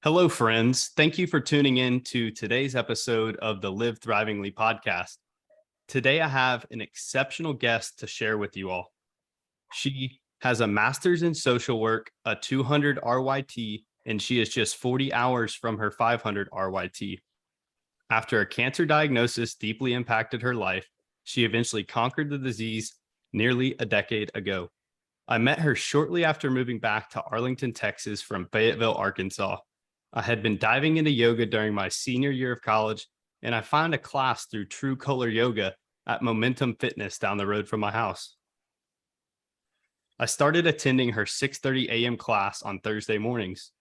Hello, friends. Thank you for tuning in to today's episode of the Live Thrivingly podcast. Today, I have an exceptional guest to share with you all. She has a master's in social work, a 200 RYT, and she is just 40 hours from her 500 RYT. After a cancer diagnosis deeply impacted her life, she eventually conquered the disease nearly a decade ago. I met her shortly after moving back to Arlington, Texas from Fayetteville, Arkansas. I had been diving into yoga during my senior year of college, and I found a class through True Color Yoga at Momentum Fitness down the road from my house. I started attending her 6:30 a.m. class on Thursday mornings.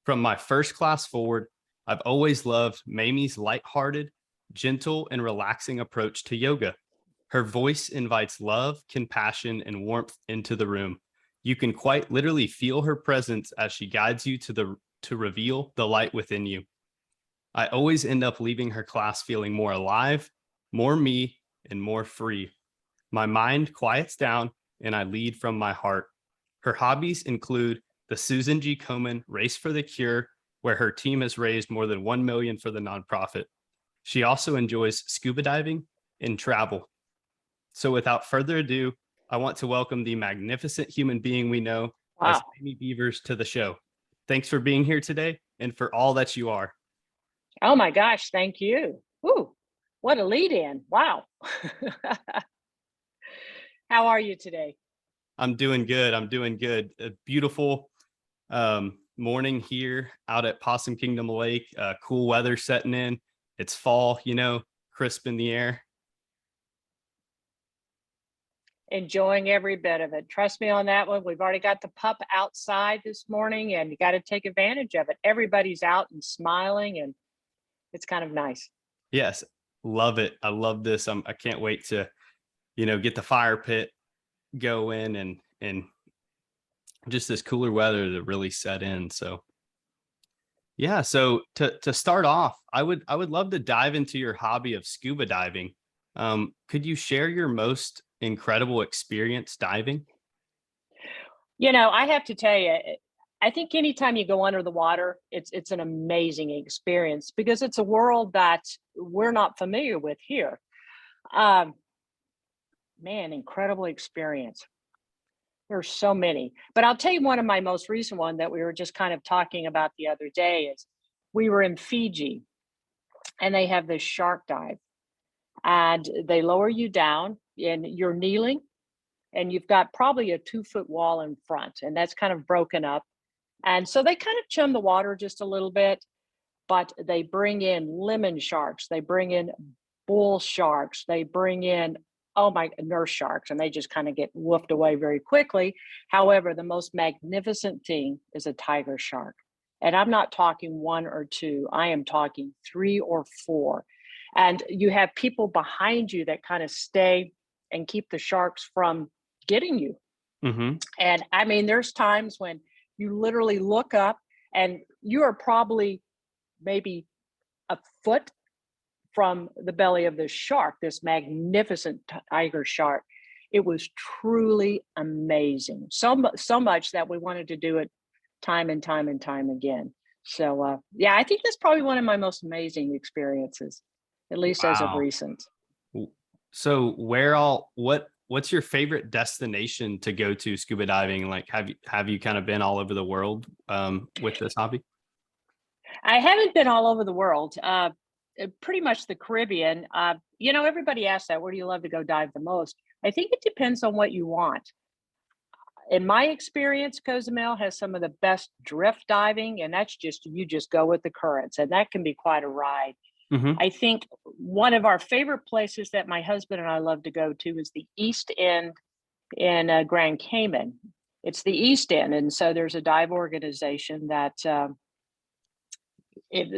From my first class forward, I've always loved Mamie's lighthearted, gentle, and relaxing approach to yoga. Her voice invites love, compassion, and warmth into the room. You can quite literally feel her presence as she guides you to reveal the light within you. I always end up leaving her class feeling more alive, more me, and more free. My mind quiets down and I lead from my heart. Her hobbies include the Susan G. Komen Race for the Cure, where her team has raised more than $1 million for the nonprofit. She also enjoys scuba diving and travel. So without further ado, I want to welcome the magnificent human being we know as Mamie Bevers to the show. Thanks for being here today and for all that you are. Oh my gosh, thank you. Ooh, what a lead in. Wow. How are you today? I'm doing good. A beautiful morning here out at Possum Kingdom Lake. Cool weather setting in. It's fall, crisp in the air. Enjoying every bit of it. Trust me on that one. We've already got the pup outside this morning and you got to take advantage of it. Everybody's out and smiling and it's kind of nice. Yes, love it. I love this. I can't wait to, get the fire pit going and just this cooler weather to really set in. So yeah, so to start off, I would love to dive into your hobby of scuba diving. Could you share your most incredible experience diving? I have to tell you, I think anytime you go under the water, it's an amazing experience because it's a world that we're not familiar with here. Um, Man, incredible experience. There's so many, but I'll tell you one of my most recent one that we were just kind of talking about the other day is we were in Fiji and they have this shark dive and they lower you down and you're kneeling and you've got probably a 2-foot wall in front and that's kind of broken up. And so they kind of chum the water just a little bit, but they bring in lemon sharks, they bring in bull sharks, they bring in, oh my, nurse sharks, and they just kind of get woofed away very quickly. However, the most magnificent thing is a tiger shark. And I'm not talking one or two, I am talking 3 or 4. And you have people behind you that kind of stay and keep the sharks from getting you. Mm-hmm. And I mean, there's times when you literally look up and you are probably maybe a foot from the belly of this shark, this magnificent tiger shark. It was truly amazing. So much that we wanted to do it time and time and time again. So yeah, I think that's probably one of my most amazing experiences, at least as of Wow. recent. So what's your favorite destination to go to scuba diving? Like have you kind of been all over the world with this hobby? I haven't been all over the world. Pretty much the Caribbean. Everybody asks that, where do you love to go dive the most? I think it depends on what you want. In my experience, Cozumel has some of the best drift diving, and that's just, you just go with the currents, and that can be quite a ride. Mm-hmm. I think one of our favorite places that my husband and I love to go to is the East End in Grand Cayman. It's the East End, and so there's a dive organization that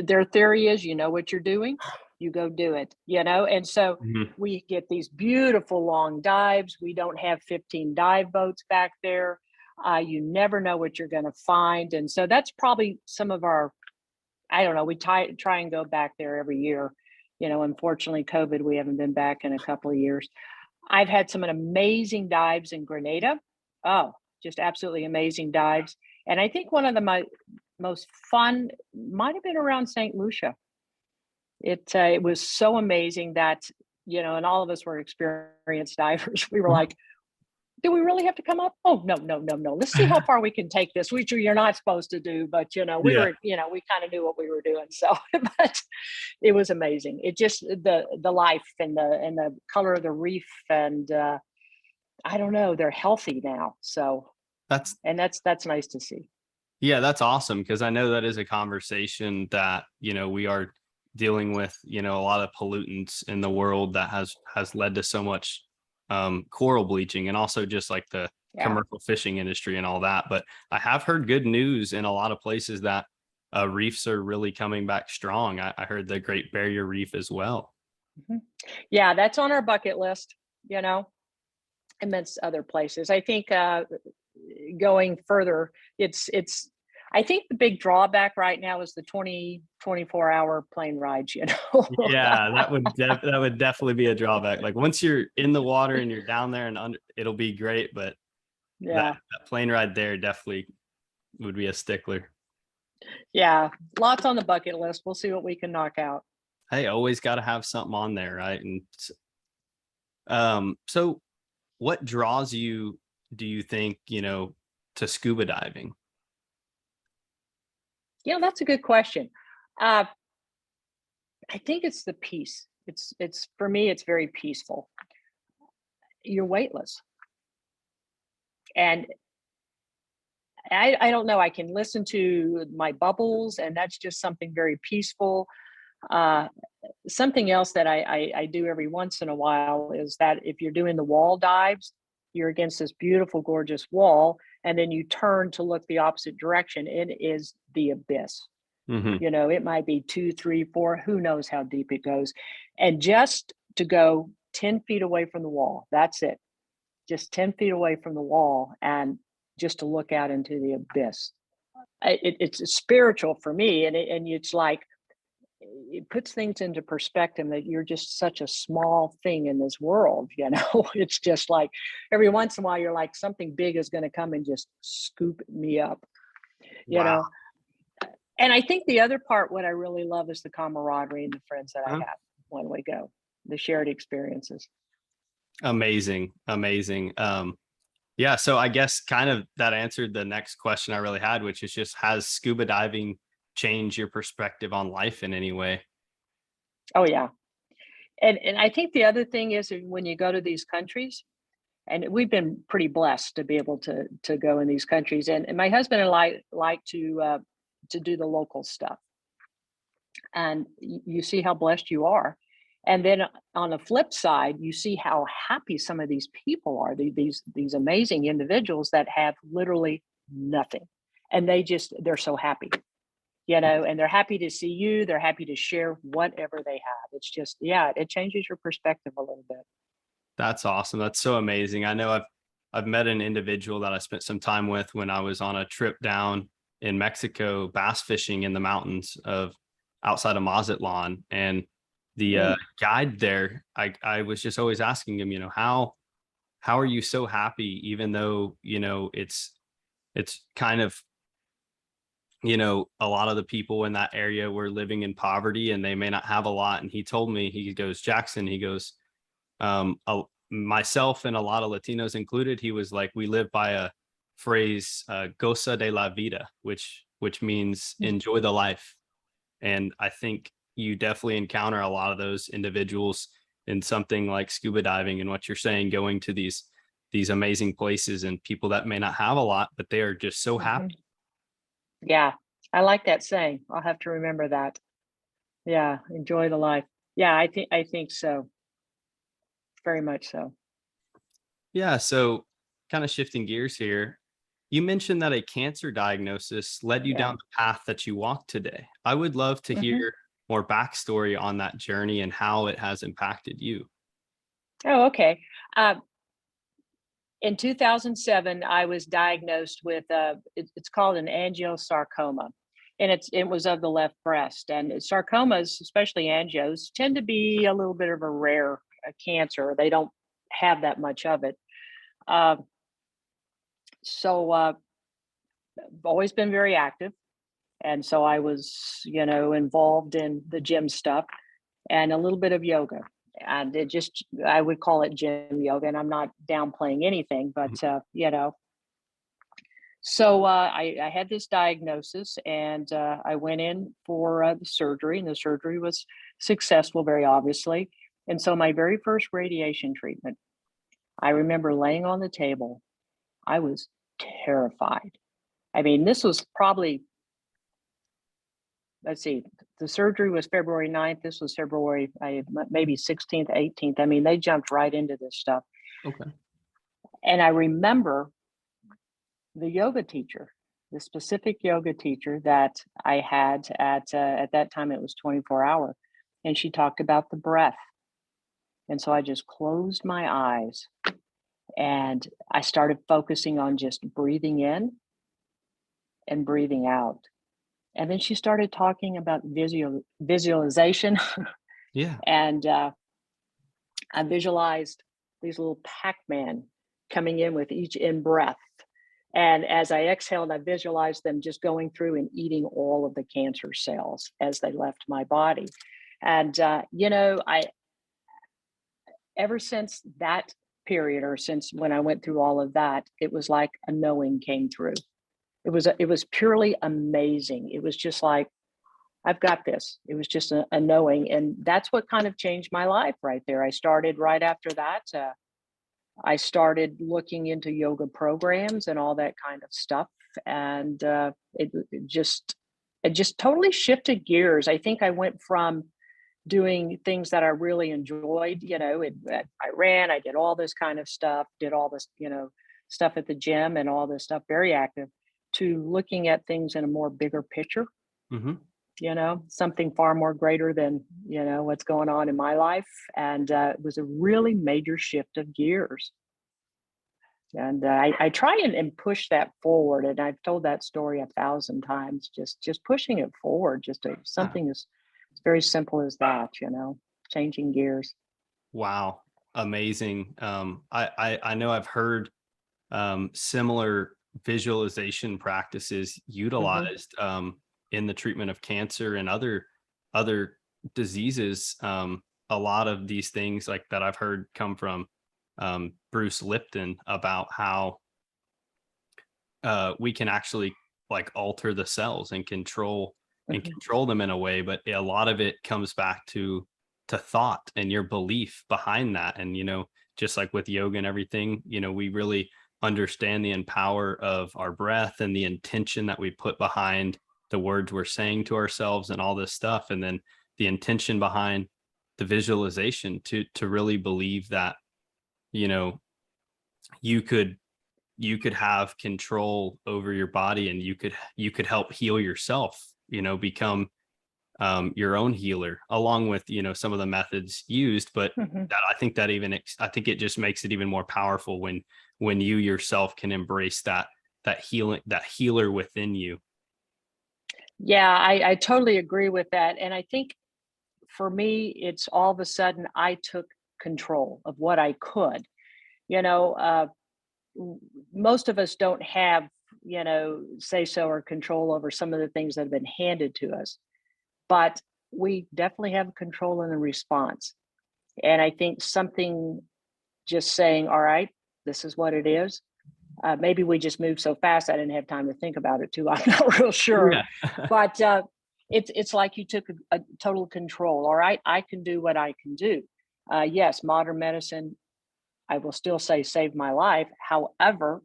their theory is, you know what you're doing, you go do it, and so Mm-hmm. we get these beautiful long dives. We don't have 15 dive boats back there. You never know what you're going to find, and so that's probably some of our, I don't know, we try and go back there every year. Unfortunately, COVID, we haven't been back in a couple of years. I've had some amazing dives in Grenada. Oh, just absolutely amazing dives. And I think one of most fun might have been around St. Lucia. It was so amazing that, and all of us were experienced divers. We were Mhm. like, do we really have to come up? Oh, no, no, no, no. Let's see how far we can take this, which you're not supposed to do. But, we Yeah, were, we kind of knew what we were doing. So, but it was amazing. It just, the life and the color of the reef. And I don't know, they're healthy now. So, that's and that's nice to see. yeah, that's awesome because I know that is a conversation that, we are dealing with, a lot of pollutants in the world that has led to so much coral bleaching and also just like the Yeah. commercial fishing industry and all that. But I have heard good news in a lot of places that reefs are really coming back strong. I heard the Great Barrier Reef as well. Mhm. Yeah, that's on our bucket list, you know, amidst other places. I think going further, it's I think the big drawback right now is the 24 hour plane rides, you know. Yeah, that would definitely be a drawback. Like once you're in the water and you're down there and under, it'll be great, but that, Yeah. that plane ride there definitely would be a stickler. Yeah. Lots on the bucket list. We'll see what we can knock out. Hey, always got to have something on there, right? And so what draws you, do you think, to scuba diving? That's a good question. Uh, I think it's the peace. It's for me, it's very peaceful. You're weightless. And I don't know, I can listen to my bubbles, and that's just something very peaceful. Uh, Something else that I do every once in a while is that if you're doing the wall dives, you're against this beautiful, gorgeous wall, and then you turn to look the opposite direction. It is the abyss. Hmm. It might be 2, 3, 4, who knows how deep it goes. And just to go 10 feet away from the wall, that's it. Just 10 feet away from the wall, and just to look out into the abyss. It's spiritual for me, and it's like it puts things into perspective that you're just such a small thing in this world. It's just like every once in a while you're like something big is going to come and just scoop me up you Wow. know and I think the other part, what I really love, is the camaraderie and the friends that I Huh? have when we go, the shared experiences. Amazing. Amazing. Yeah. So I guess kind of that answered the next question I really had, which is just has scuba diving changed your perspective on life in any way? Oh yeah. And I think the other thing is when you go to these countries, and we've been pretty blessed to be able to go in these countries, and my husband and I like to do the local stuff, and you see how blessed you are. And then on the flip side, you see how happy some of these people are, these amazing individuals that have literally nothing, and they're so happy, and they're happy to see you, they're happy to share whatever they have. It's just, yeah, it changes your perspective a little bit. That's awesome. That's so amazing. I know I've met an individual that I spent some time with when I was on a trip down in Mexico bass fishing in the mountains of outside of Mazatlan. And the Mm, guide there, I was just always asking him, how are you so happy even though, it's kind of, a lot of the people in that area were living in poverty and they may not have a lot. And he told me, he goes, Jackson, he goes, myself and a lot of Latinos included, he was like, we live by a phrase, "goza de la vida," which means mm, enjoy the life. And I think you definitely encounter a lot of those individuals in something like scuba diving and what you're saying, going to these amazing places and people that may not have a lot, but they are just so mhm. happy. Yeah, I like that saying. I'll have to remember that. Yeah, enjoy the life. Yeah, I think so. Very much so. Yeah. So, kind of shifting gears here, you mentioned that a cancer diagnosis led you Yeah. down the path that you walk today. I would love to Mhm. hear more backstory on that journey and how it has impacted you. Oh, okay. Uh, in 2007, I was diagnosed with it's called an angiosarcoma, and it was of the left breast. And sarcomas, especially angios, tend to be a little bit of a rare cancer. They don't have that much of it. Uh, so I've always been very active. And so I was, involved in the gym stuff and a little bit of yoga. And I would call it gym yoga, and I'm not downplaying anything, but, Mhm. so I had this diagnosis, and I went in for the surgery, and the surgery was successful, very obviously. And so my very first radiation treatment, I remember laying on the table. I was terrified. I mean, this was probably, let's see, the surgery was February 9th. This was February, maybe 16th, 18th. I mean, they jumped right into this stuff. Okay. And I remember the yoga teacher, the specific yoga teacher that I had at that time, it was 24-hour, and she talked about the breath. And so I just closed my eyes and I started focusing on just breathing in and breathing out. And then she started talking about visualization, Yeah. and I visualized these little Pac-Man coming in with each in breath. And as I exhaled, I visualized them just going through and eating all of the cancer cells as they left my body. And I ever since that period, or since when I went through all of that, it was like a knowing came through. It was purely amazing. It was just like, I've got this. It was just a knowing. And that's what kind of changed my life right there. I started right after that. I started looking into yoga programs and all that kind of stuff. And it just totally shifted gears. I think I went from doing things that I really enjoyed, I ran, I did all this kind of stuff, did all this, stuff at the gym and all this stuff, very active, to looking at things in a more bigger picture, Hmm. something far more greater than, what's going on in my life. And it was a really major shift of gears. And I try and push that forward. And I've told that story 1,000 times, just pushing it forward, something as very simple as that, changing gears. Wow. Amazing. I know I've heard similar visualization practices Hmm. utilized in the treatment of cancer and other diseases. A lot of these things like that I've heard come from Bruce Lipton about how we can actually like alter the cells and Hmm. control them in a way, but a lot of it comes back to thought and your belief behind that. And just like with yoga and everything, we really understand the empower of our breath and the intention that we put behind the words we're saying to ourselves and all this stuff, and then the intention behind the visualization to really believe that you know you could have control over your body, and you could help heal yourself, become your own healer, along with some of the methods used. But Hmm. that I think that I think it just makes it even more powerful when you yourself can embrace that healer within you. Yeah, I totally agree with that. And I think for me, it's all of a sudden I took control of what I could. You know, uh, Most of us don't have, say so or control over some of the things that have been handed to us, but we definitely have control in the response. And I think something just saying, all right, this is what it is. Maybe we just moved so fast I didn't have time to think about it too. I'm not real sure, Yeah. but it's like you took a total control. All right, I can do what I can do. Yes, modern medicine, I will still say, saved my life. However,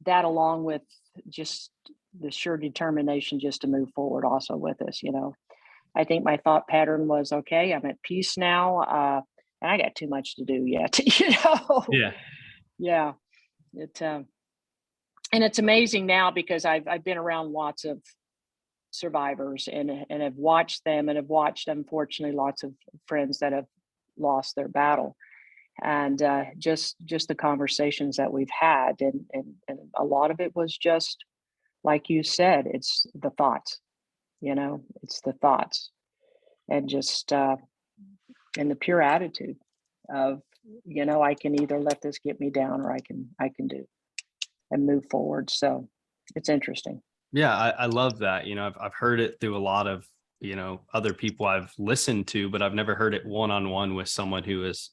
that along with just the sheer determination just to move forward also with us. I think my thought pattern was, okay, I'm at peace now, and I got too much to do yet. Yeah. Yeah, it and it's amazing now because I've been around lots of survivors and have watched them, and have watched, unfortunately, lots of friends that have lost their battle. And just the conversations that we've had, and a lot of it was just like you said, it's the thoughts. It's the thoughts, and just and the pure attitude of, I can either let this get me down, or I can do and move forward. So It's interesting. Yeah, I love that. I've heard it through a lot of, other people I've listened to, but I've never heard it one on one with someone who has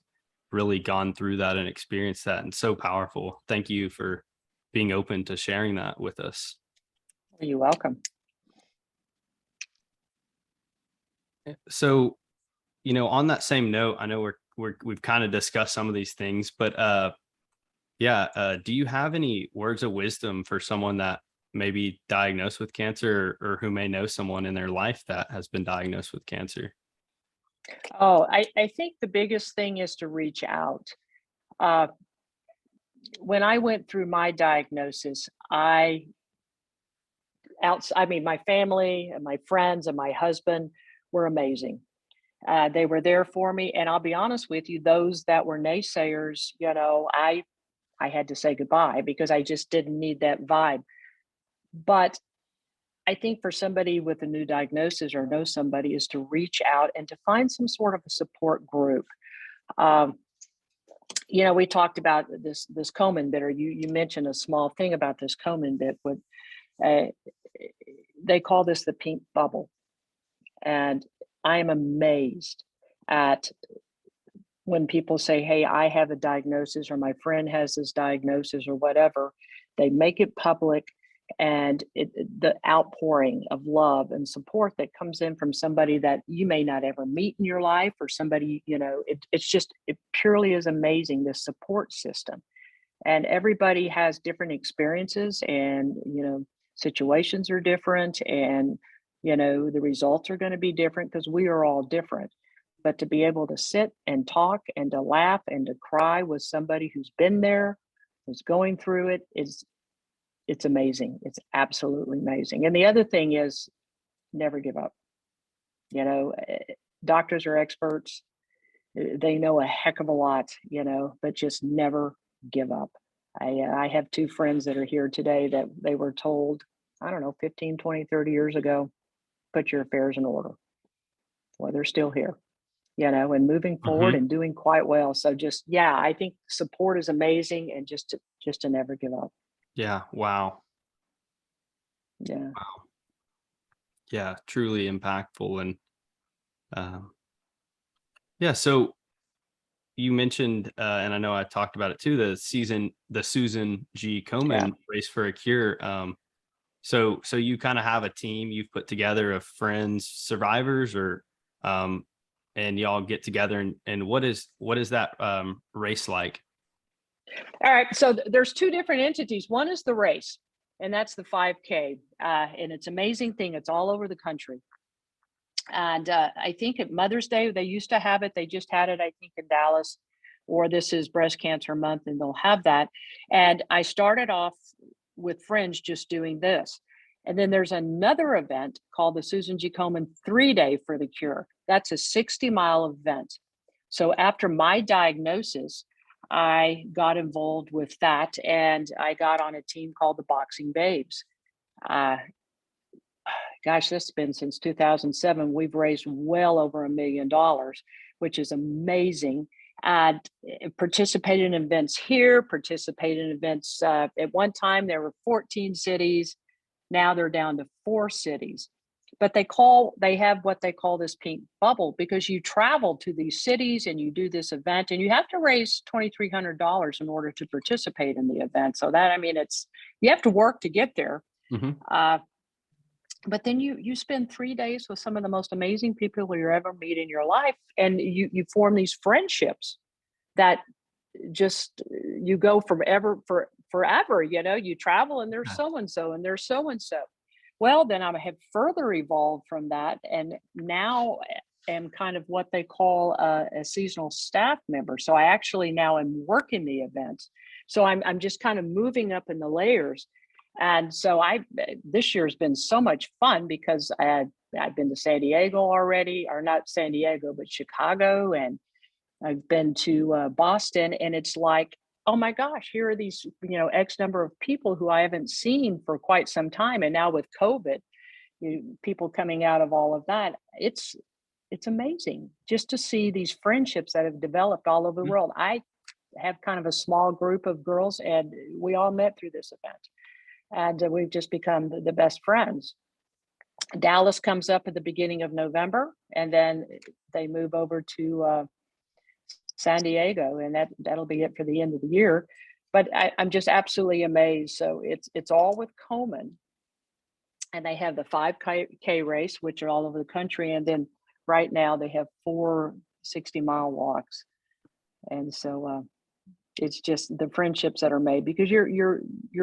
really gone through that and experienced that. And so powerful. Thank you for being open to sharing that with us. You're welcome. So, on that same note, I know we've kind of discussed some of these things, but yeah, do you have any words of wisdom for someone that may be diagnosed with cancer, or who may know someone in their life that has been diagnosed with cancer? Oh, I think the biggest thing is to reach out. Uh, when I went through my diagnosis, I mean, my family and my friends and my husband were amazing. They were there for me, and I'll be honest with you, those that were naysayers, I had to say goodbye because I just didn't need that vibe. But I think for somebody with a new diagnosis or know somebody is to reach out and to find some sort of a support group. Um, we talked about this Komen bit, or you mentioned a small thing about this Komen bit. With uh, they call this the pink bubble, and I am amazed at when people say, "Hey, I have a diagnosis," or "My friend has this diagnosis," or whatever. They make it public, and the outpouring of love and support that comes in from somebody that you may not ever meet in your life, or somebody, it purely is amazing, this support system. And everybody has different experiences, and situations are different, and the results are going to be different because we are all different. But to be able to sit and talk and to laugh and to cry with somebody who's been there, who's going through it, it's amazing. It's absolutely amazing. And the other thing is, never give up. you know eh, Doctors are experts. They know a heck of a lot, but just never give up. I have two friends that are here today that they were told, I don't know, 15, 20, 30 years ago, put your affairs in order. Well, they're still here, and moving forward Hmm. and doing quite well. So just, yeah, I think support is amazing, and just to never give up. Yeah. Wow. Yeah. Wow. Yeah. Truly impactful. And um, yeah. So you mentioned, and I know I talked about it too, the Susan G. Yeah. Komen Race for a Cure. So you kind of have a team you've put together of friends, survivors, or um, and y'all get together, and what is that race like? All right. So there's two different entities. One is the race, and that's the 5K. And it's an amazing thing. It's all over the country. And I think at Mother's Day, they used to have it. They just had it, I think, in Dallas, or this is Breast Cancer Month, and they'll have that. And I started off with friends just doing this. And then there's another event called the Susan G. Komen 3 Day for the Cure. That's a 60-mile event. So after my diagnosis, I got involved with that, and I got on a team called the Boxing Babes. Uh, Gosh, this has been since 2007. We've raised well over $1 million, which is amazing. And participated in events here, participated in events. At one time, there were 14 cities. Now they're down to 4 cities. But they have what they call this pink bubble, because you travel to these cities and you do this event, and you have to raise $2,300 in order to participate in the event. So that, I mean, you have to work to get there. Hmm. Uh, but then you spend 3 days with some of the most amazing people you'll ever meet in your life, and you form these friendships that just you go forever. You travel, and there's so and so, and there's so and so. Well, then I have further evolved from that, and now am kind of what they call a seasonal staff member. So I actually now am working the events. So I'm just kind of moving up in the layers. And so this year has been so much fun because I've been to San Diego already, or not San Diego, but Chicago, and I've been to Boston, and it's like, oh my gosh, here are these, X number of people who I haven't seen for quite some time. And now with COVID, people coming out of all of that, it's amazing just to see these friendships that have developed all over the world. I have kind of a small group of girls, and we all met through this event. and we've just become the best friends. Dallas comes up at the beginning of November, and then they move over to San Diego, and that'll be it for the end of the year. But I'm just absolutely amazed. So it's all with Komen, and they have the 5K race, which are all over the country, and then right now they have 4 60-mile walks, and so it's just the friendships that are made because you're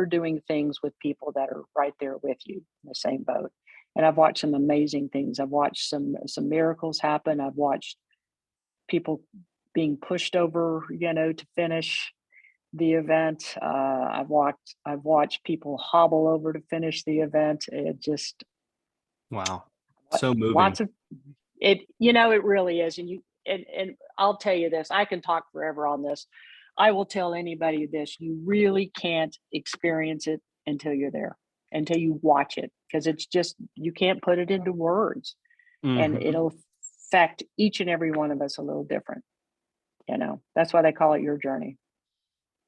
doing things with people that are right there with you in the same boat. And I've watched some amazing things. I've watched some miracles happen. I've watched people being pushed over, to finish the event. I've watched people hobble over to finish the event. It just Wow. So moving. lots of it. It really is. And I'll tell you this. I can talk forever on this. I will tell anybody this. You really can't experience it until you're there, until you watch it, because it's just you can't put it into words, and Mhm. it'll affect each and every one of us a little different. That's why they call it your journey.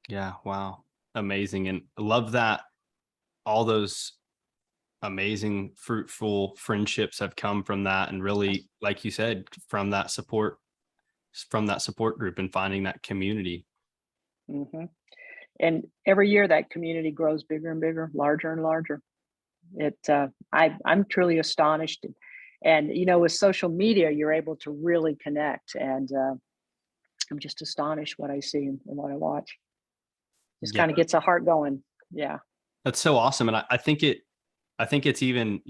Yeah, wow. Amazing. And I love that all those amazing, fruitful friendships have come from that. And really, like you said, from that support group and finding that community. hmm And every year that community grows bigger and bigger, larger and larger. I'm truly astonished, and with social media, you're able to really connect, and I'm just astonished what I see and what I watch. Just Yeah, kind of gets a heart going. Yeah. that's so awesome. And I think it's even,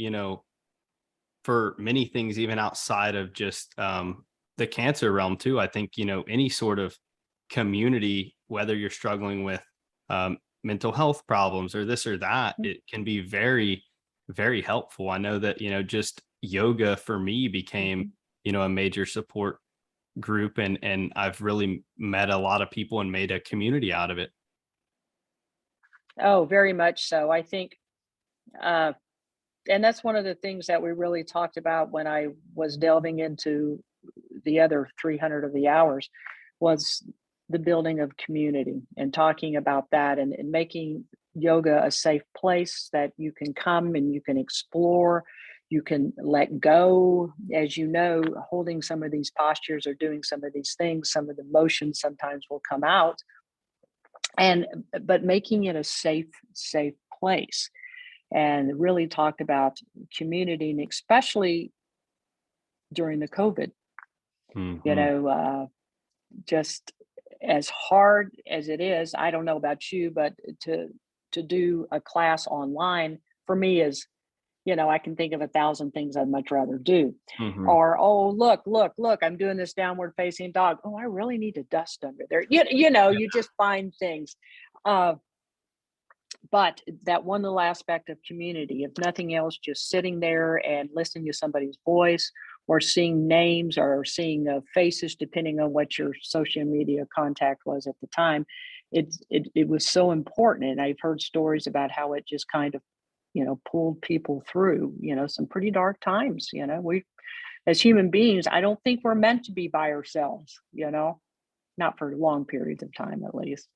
for many things, even outside of just the cancer realm too. I think, any sort of community, whether you're struggling with mental health problems or this or that, Mm-hmm. it can be very, very helpful. I know that, just yoga for me became, Mm-hmm. a major support group, and I've really met a lot of people and made a community out of it. Oh, very much so. I think, uh, and that's one of the things that we really talked about when I was delving into the other 300 of the hours was the building of community and talking about that, and making yoga a safe place that you can come and you can explore, you can let go. As you know, holding some of these postures or doing some of these things, some of the motions sometimes will come out, and but making it a safe place, and really talked about community, and especially during the COVID, you Hmm. know, uh, just as hard as it is, I don't know about you, but to do a class online for me is, I can think of 1,000 things I'd much rather do. Hmm. Or, oh, look, I'm doing this downward facing dog. Oh, I really need to dust under there. You just find things. Uh, but that one little aspect of community, if nothing else, just sitting there and listening to somebody's voice, or seeing names, or seeing faces, depending on what your social media contact was at the time, it was so important. And I've heard stories about how it just kind of, pulled people through, some pretty dark times. We, as human beings, I don't think we're meant to be by ourselves, not for long periods of time, at least.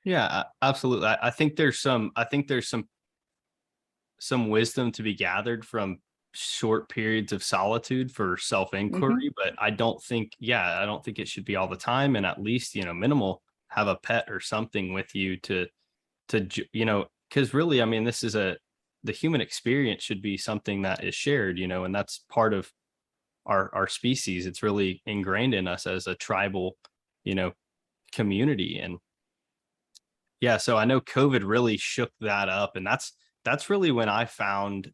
Yeah, absolutely. I think there's some wisdom to be gathered from short periods of solitude for Hmm. self-inquiry, but I don't think it should be all the time. And at least, minimal, have a pet or something with you because really, I mean, the human experience should be something that is shared, and that's part of our species. It's really ingrained in us as a tribal, you know, community. And yeah, so I know COVID really shook that up, and that's really when I found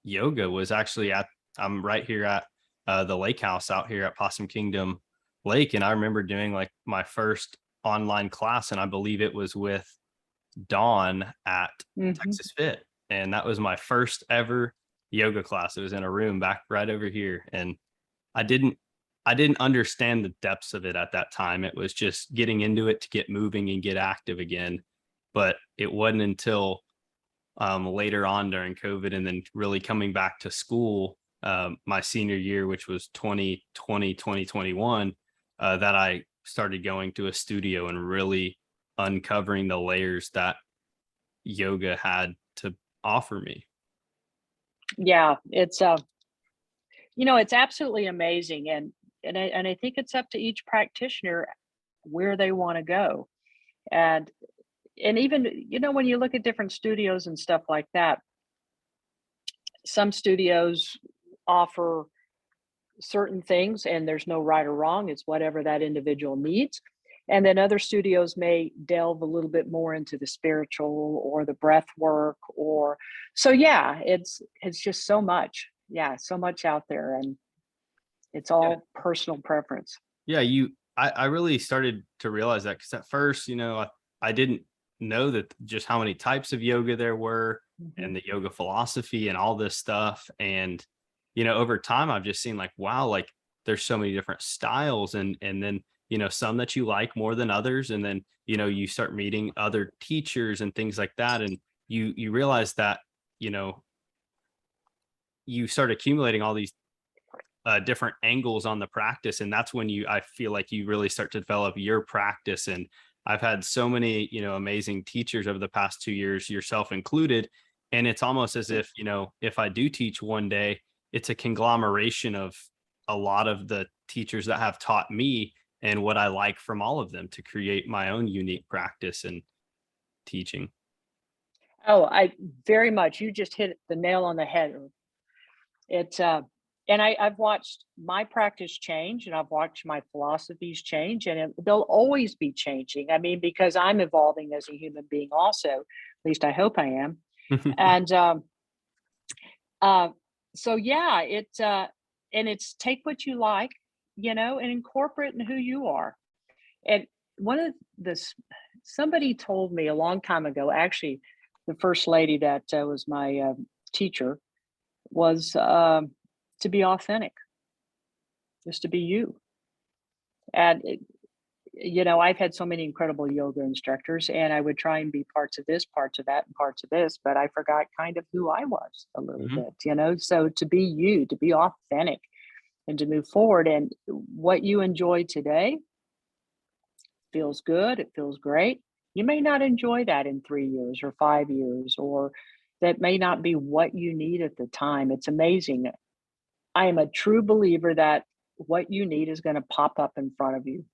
yoga. Was actually at I'm right here at the lake house out here at Possum Kingdom Lake, and I remember doing like my first online class, and I believe it was with Dawn at Hmm. Texas Fit, and that was my first ever yoga class. It was in a room back right over here, and I didn't I didn't understand the depths of it at that time. It was just getting into it to get moving and get active again. But it wasn't until later on during COVID, and then really coming back to school my senior year, which was 2020, 2021, that I started going to a studio and really uncovering the layers that yoga had offer me. Yeah, it's absolutely amazing, and I think it's up to each practitioner where they want to go. And even, when you look at different studios and stuff like that, some studios offer certain things and there's no right or wrong, it's whatever that individual needs. And then other studios may delve a little bit more into the spiritual or the breath work, or so yeah, it's just so much. Yeah, so much out there, and it's Yeah. all personal preference. Yeah, I really started to realize that because at first, I didn't know that just how many types of yoga there were Mhm. and the yoga philosophy and all this stuff. And, over time I've just seen like, wow, like there's so many different styles and then, some that you like more than others. And then, you start meeting other teachers and things like that. And you realize that, you know, you start accumulating all these different angles on the practice, and that's when I feel like you really start to develop your practice. And I've had so many amazing teachers over the past 2 years, yourself included, and it's almost as if if I do teach one day, it's a conglomeration of a lot of the teachers that have taught me and what I like from all of them to create my own unique practice and teaching. Oh, I very much, you just hit the nail on the head. It's and I've watched my practice change, and I've watched my philosophies change, and they'll always be changing. I mean, because I'm evolving as a human being, also. At least I hope I am. And uh, so yeah, and it's take what you like, and incorporate in who you are. And one of this, somebody told me a long time ago, actually, the first lady that was my teacher was to be authentic, just to be you. And, I've had so many incredible yoga instructors, and I would try and be parts of this, parts of that, and parts of this, but I forgot kind of who I was a little Mhm. bit. So to be you, to be authentic, and to move forward. And what you enjoy today feels good, it feels great. You may not enjoy that in 3 years or 5 years, or that may not be what you need at the time. It's amazing. I am a true believer that what you need is going to pop up in front of you,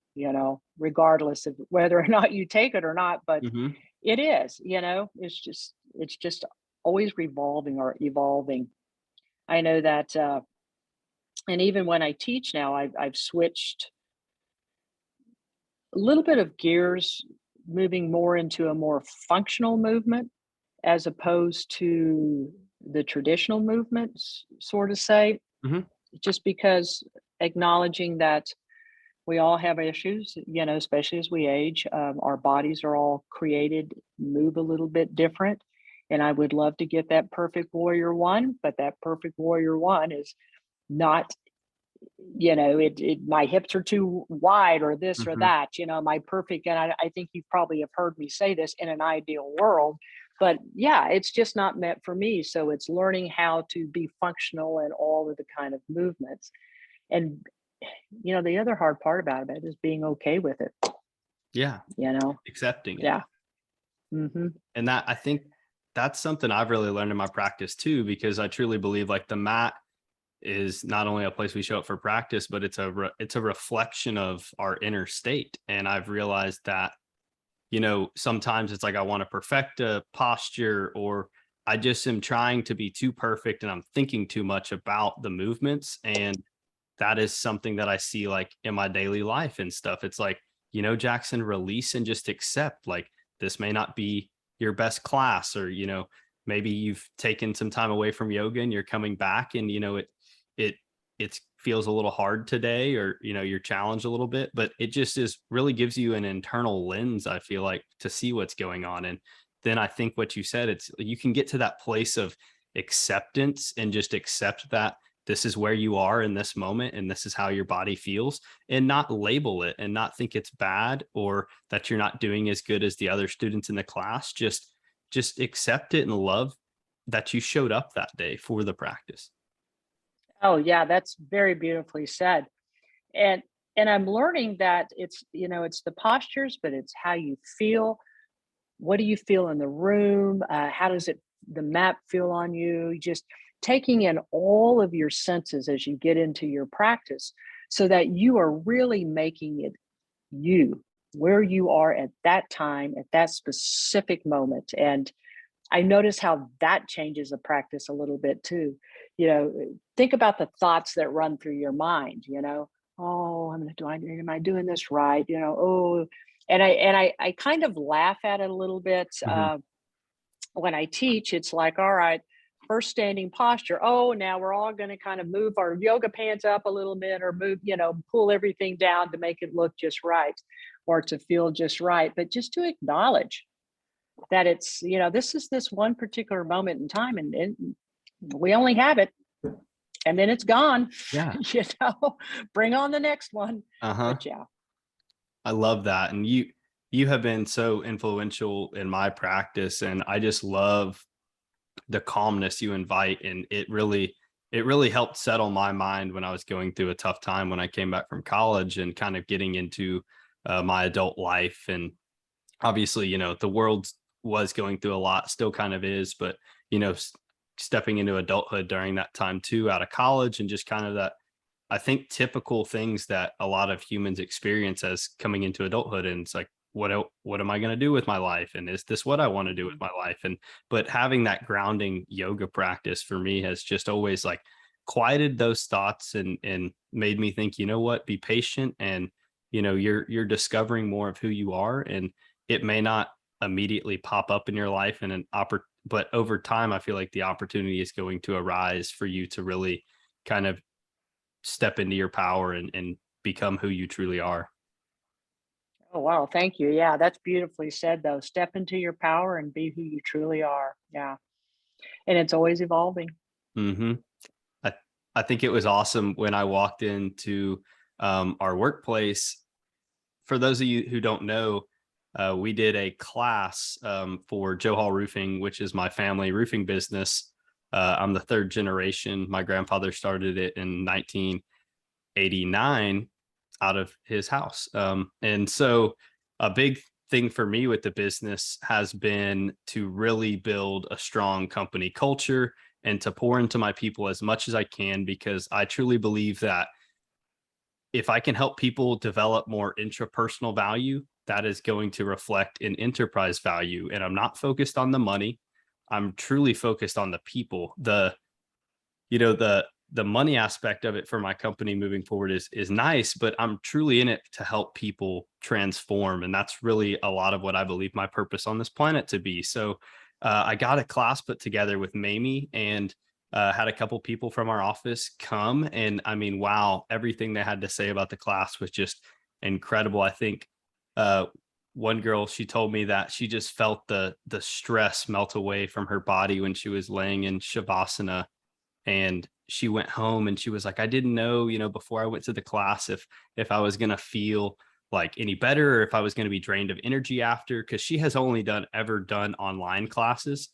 regardless of whether or not you take it or not. But Mhm. it is, it's just always revolving or evolving. I know that, and even when I teach now, I've switched a little bit of gears, moving more into a more functional movement as opposed to the traditional movements, sort of say, Mhm. just because acknowledging that we all have issues, especially as we age. Our bodies are all created, move a little bit different. And I would love to get that perfect warrior one, but that perfect warrior one is not, my hips are too wide or this or Mhm. that, my perfect. And I think you probably have heard me say this, in an ideal world. But yeah, it's just not meant for me. So it's learning how to be functional in all of the kind of movements. And the other hard part about it is being okay with it, Yeah, you know? accepting it. Yeah. Mhm. And that I think that's something I've really learned in my practice too, because I truly believe like the mat is not only a place we show up for practice, but it's a reflection of our inner state. And I've realized that, sometimes it's like I want to perfect a posture, or I just am trying to be too perfect and I'm thinking too much about the movements. And that is something that I see like in my daily life and stuff. It's like, Jackson, release and just accept like this may not be your best class, or, maybe you've taken some time away from yoga and you're coming back and, it, it feels a little hard today, or, you're challenged a little bit, but it just is really gives you an internal lens, I feel like, to see what's going on. And then I think what you said, it's you can get to that place of acceptance and just accept that this is where you are in this moment and this is how your body feels, and not label it and not think it's bad or that you're not doing as good as the other students in the class. Just accept it and love that you showed up that day for the practice. Oh, yeah, that's very beautifully said. And I'm learning that it's the postures, but it's how you feel. What do you feel in the room? How does it the mat feel on you, just taking in all of your senses as you get into your practice so that you are really making it you, where you are at that time, at that specific moment. And I notice how that changes the practice a little bit too. Think about the thoughts that run through your mind, oh, am I doing this right? Oh, and I kind of laugh at it a little bit. Mhm. When I teach, it's like, all right, first standing posture. Oh, now we're all going to kind of move our yoga pants up a little bit or move, pull everything down to make it look just right or to feel just right. But just to acknowledge that it's, this is this one particular moment in time and we only have it and then it's gone, Yeah. bring on the next one. Uh-huh. But yeah. I love that. And you have been so influential in my practice, and I just love the calmness you invite. And it really helped settle my mind when I was going through a tough time when I came back from college and kind of getting into my adult life. And obviously, the world was going through a lot, still kind of is, but you know, stepping into adulthood during that time too, out of college, and just kind of that, I think, typical things that a lot of humans experience as coming into adulthood. And it's like, what am I going to do with my life? And is this what I want to do with my life? And but having that grounding yoga practice for me has just always like quieted those thoughts and made me think, you know what, be patient. And you're discovering more of who you are, and it may not immediately pop up in your life and but over time I feel like the opportunity is going to arise for you to really kind of step into your power and become who you truly are. Oh, wow. Thank you. Yeah, that's beautifully said, though. Step into your power and be who you truly are. Yeah. And it's always evolving. Hmm. I, I think it was awesome when I walked into our workplace. For those of you who don't know, we did a class for Joe Hall Roofing, which is my family roofing business. I'm the third generation. My grandfather started it in 1989 out of his house. And so a big thing for me with the business has been to really build a strong company culture and to pour into my people as much as I can, because I truly believe that if I can help people develop more intrapersonal value, that is going to reflect in enterprise value. And I'm not focused on the money. I'm truly focused on the people. The money aspect of it for my company moving forward is nice, but I'm truly in it to help people transform. And that's really a lot of what I believe my purpose on this planet to be. So I got a class put together with Mamie, and had a couple people from our office come. And I mean, wow, everything they had to say about the class was just incredible. I think uh, one girl, she told me that she just felt the stress melt away from her body when she was laying in Shavasana. And she went home and she was like, I didn't know, before I went to the class, if I was going to feel like any better, or if I was going to be drained of energy after, because she has only ever done online classes.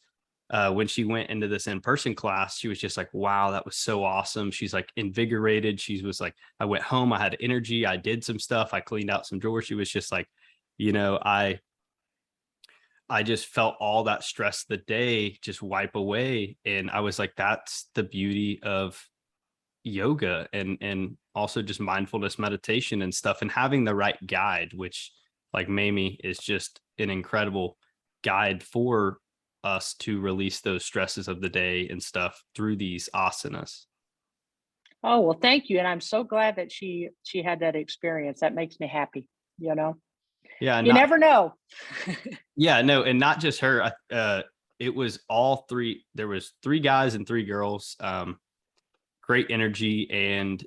When she went into this in-person class, she was just like, wow, that was so awesome. She's like invigorated. She was like, I went home, I had energy, I did some stuff, I cleaned out some drawers. She was just like, you know I just felt all that stress the day just wipe away. And I was like, that's the beauty of yoga, and also just mindfulness meditation and stuff, and having the right guide, which, like, Mamie is just an incredible guide for us to release those stresses of the day and stuff through these asanas. Oh, well, thank you. And I'm so glad that she had that experience. That makes me happy, you know. Yeah, You not never know. yeah, no, and not just her. It was all three. There was three guys and three girls. Great energy, and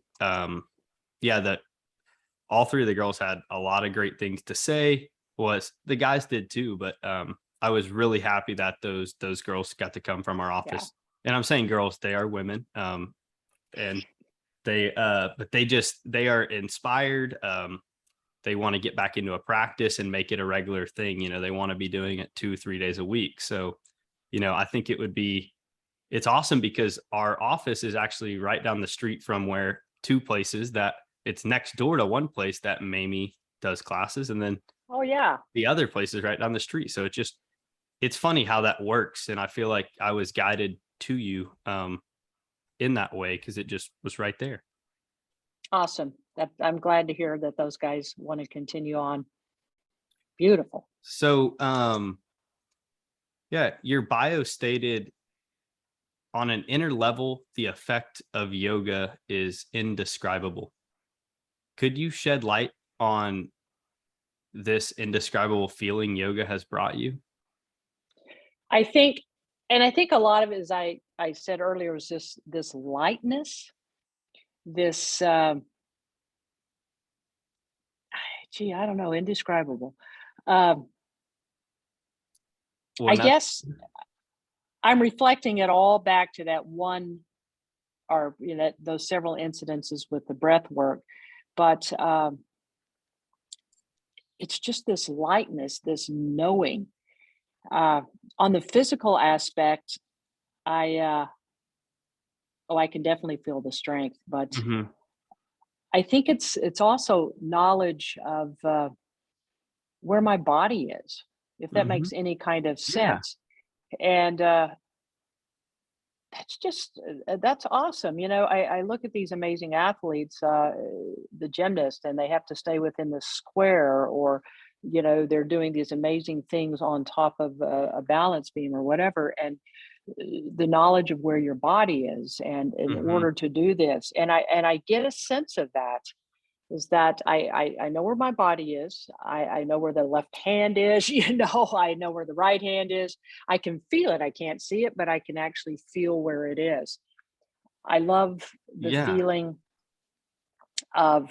yeah, that all three of the girls had a lot of great things to say. Was the guys did too, but I was really happy that those girls got to come from our Yeah. office. And I'm saying girls, they are women. And but they are inspired. They want to get back into a practice and make it a regular thing. They want to be doing it 2-3 days a week. So, I think it's awesome because our office is actually right down the street from where two places that it's next door to one place that Mamie does classes. And then Oh, yeah. the other place is right down the street. So it just it's funny how that works. And I feel like I was guided to you in that way because it just was right there. Awesome. That I'm glad to hear that those guys want to continue on. Beautiful. So yeah, your bio stated on an inner level, the effect of yoga is indescribable. Could you shed light on this indescribable feeling yoga has brought you? I think, and I think a lot of it, as I said earlier, is this lightness, this gee, I don't know, indescribable. Um, Well, I and that's guess I'm reflecting it all back to that one, or those several incidences with the breath work, but it's just this lightness, this knowing. Uh, on the physical aspect, I oh, I can definitely feel the strength, but mhm, I think it's also knowledge of where my body is, if that mhm. makes any kind of Yeah. sense. And that's just that's awesome. I look at these amazing athletes, the gymnasts, and they have to stay within the square, or they're doing these amazing things on top of a balance beam or whatever, and the knowledge of where your body is, and in Mhm. order to do this, and I get a sense of that, is that I know where my body is. I know where the left hand is, I know where the right hand is. I can feel it. I can't see it, but I can actually feel where it is. I love the Yeah. feeling of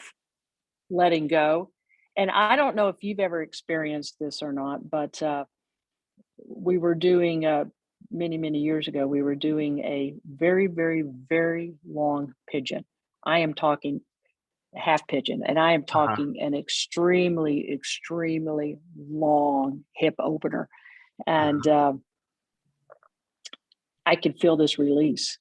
letting go. And I don't know if you've ever experienced this or not, but we were doing many, many years ago, we were doing a very, very, very long pigeon. I am talking half pigeon, and I am Uh-huh. talking an extremely, extremely long hip opener. And Uh-huh. I could feel this release.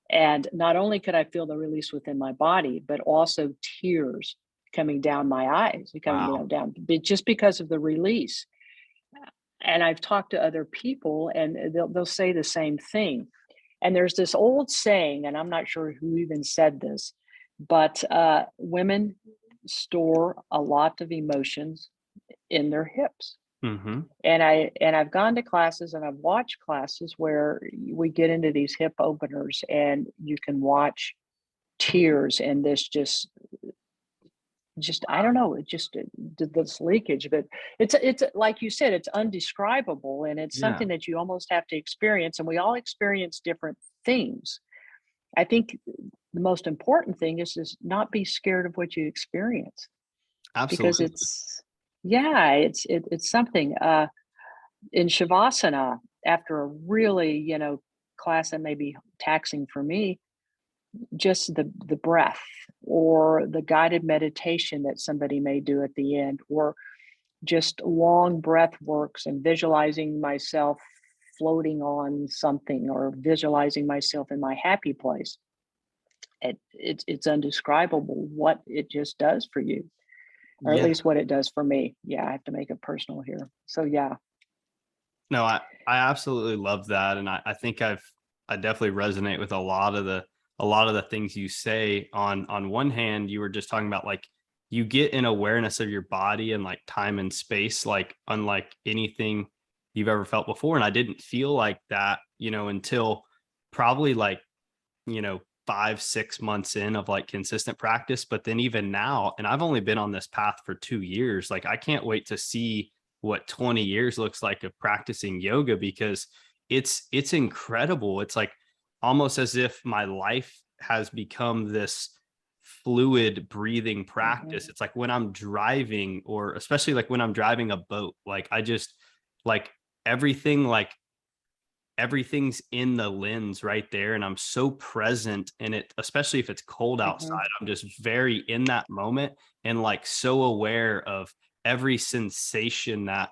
And not only could I feel the release within my body, but also tears coming down my eyes, coming Wow. down, just because of the release. And I've talked to other people, and they'll say the same thing. And there's this old saying, and I'm not sure who even said this, but women store a lot of emotions in their hips. Mhm. And I've gone to classes and I've watched classes where we get into these hip openers, and you can watch tears and this just I don't know, it just this leakage, but it's like you said, it's undescribable, and it's Yeah. something that you almost have to experience, and we all experience different things. I think the most important thing is just not be scared of what you experience, because Absolutely. it's yeah, it's something. In Shavasana, after a really, class that may be taxing for me, just the breath, or the guided meditation that somebody may do at the end, or just long breath works and visualizing myself floating on something, or visualizing myself in my happy place. It's undescribable what it just does for you, or at Yeah. least what it does for me. Yeah, I have to make it personal here. So yeah. No, I absolutely love that. And I think I definitely resonate with a lot of the things you say. On one hand, you were just talking about like you get an awareness of your body and like time and space, like unlike anything you've ever felt before. And I didn't feel like that, until probably like, 5, 6 months in of like consistent practice. But then even now, and I've only been on this path for 2 years, like I can't wait to see what 20 years looks like of practicing yoga, because it's incredible. It's like almost as if my life has become this fluid breathing practice. Mhm. It's like when I'm driving, or especially like when I'm driving a boat, like I just like everything, like everything's in the lens right there, and I'm so present in it, especially if it's cold outside. Mhm. I'm just very in that moment, and like so aware of every sensation that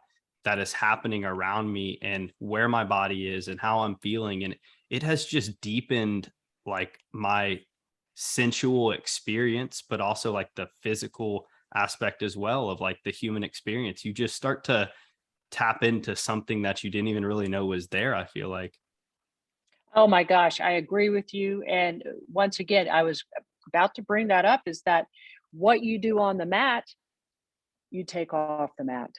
is happening around me, and where my body is and how I'm feeling. And it has just deepened like my sensual experience, but also like the physical aspect as well of like the human experience. You just start to tap into something that you didn't even really know was there, I feel like. Oh my gosh, I agree with you. And once again, I was about to bring that up is that what you do on the mat, you take off the mat.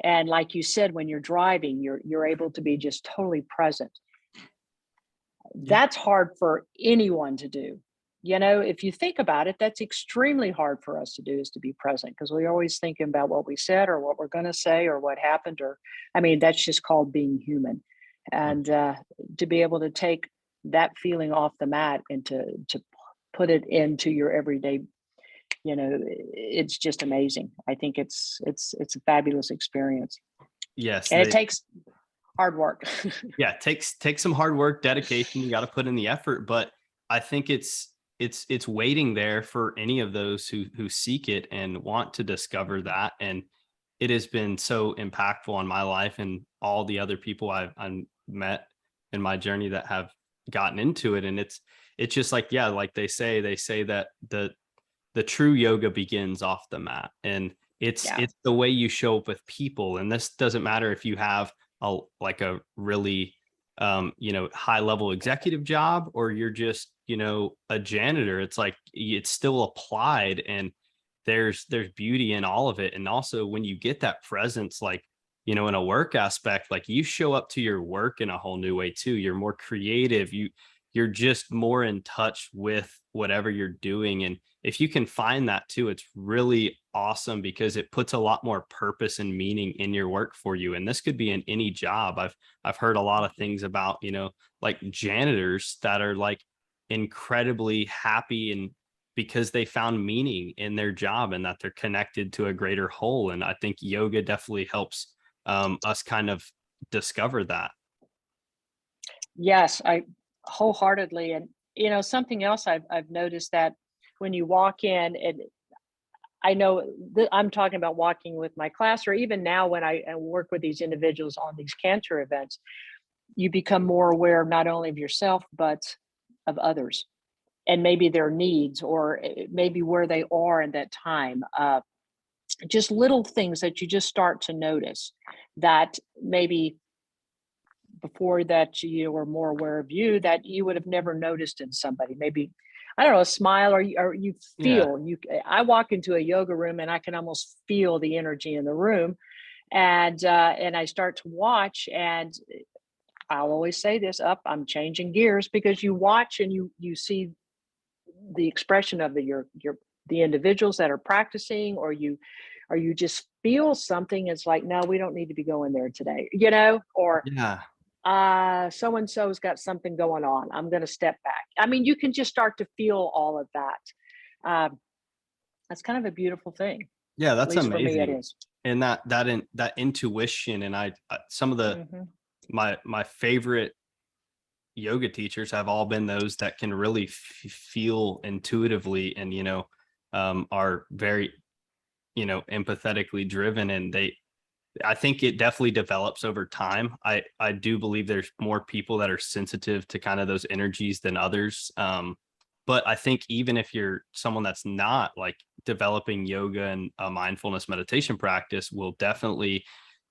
And like you said, when you're driving, you're able to be just totally present. Yeah. That's hard for anyone to do. You know, if you think about it, that's extremely hard for us to do is to be present because we're always thinking about what we said or what we're going to say or what happened. Or, I mean, that's just called being human. And to be able to take that feeling off the mat and to put it into your everyday, you know, it's just amazing. I think it's a fabulous experience, Yes. and it takes hard work. Yeah, it takes some hard work, dedication. You got to put in the effort, but I think it's waiting there for any of those who seek it and want to discover that. And it has been so impactful on my life and all the other people I've met in my journey that have gotten into it. And it's just like, yeah, like they say that the true yoga begins off the mat, and Yeah. it's the way you show up with people. And this doesn't matter if you have a really high level executive job, or you're just a janitor. It's like it's still applied, and there's beauty in all of it. And also when you get that presence, like in a work aspect, like you show up to your work in a whole new way too. You're more creative, you're just more in touch with whatever you're doing. And if you can find that too, it's really awesome because it puts a lot more purpose and meaning in your work for you. And this could be in any job. I've heard a lot of things about, like janitors that are like incredibly happy and because they found meaning in their job and that they're connected to a greater whole. And I think yoga definitely helps us kind of discover that. Yes, I wholeheartedly. And something else I've noticed that when you walk in, and I know I'm talking about walking with my class, or even now when I work with these individuals on these cancer events, you become more aware not only of yourself but of others and maybe their needs or maybe where they are in that time. Just little things that you just start to notice that maybe before that you were more aware of you that you would have never noticed in somebody. Maybe, I don't know, a smile, or you Yeah. feel you. I walk into a yoga room and I can almost feel the energy in the room, and I start to watch, and I'll always say this: up, I'm changing gears, because you watch and you see the expression of the individuals that are practicing, or you just feel something. It's like, no, we don't need to be going there today, or Yeah. so and so's got something going on. I'm going to step back. I mean, you can just start to feel all of that. That's kind of a beautiful thing. Yeah, At that's least for me, it amazing. is. And that intuition, and some of the Hmm. my favorite yoga teachers have all been those that can really feel intuitively, and are very empathetically driven. And I think it definitely develops over time. I do believe there's more people that are sensitive to kind of those energies than others. But I think even if you're someone that's not like developing yoga and a mindfulness meditation practice, will definitely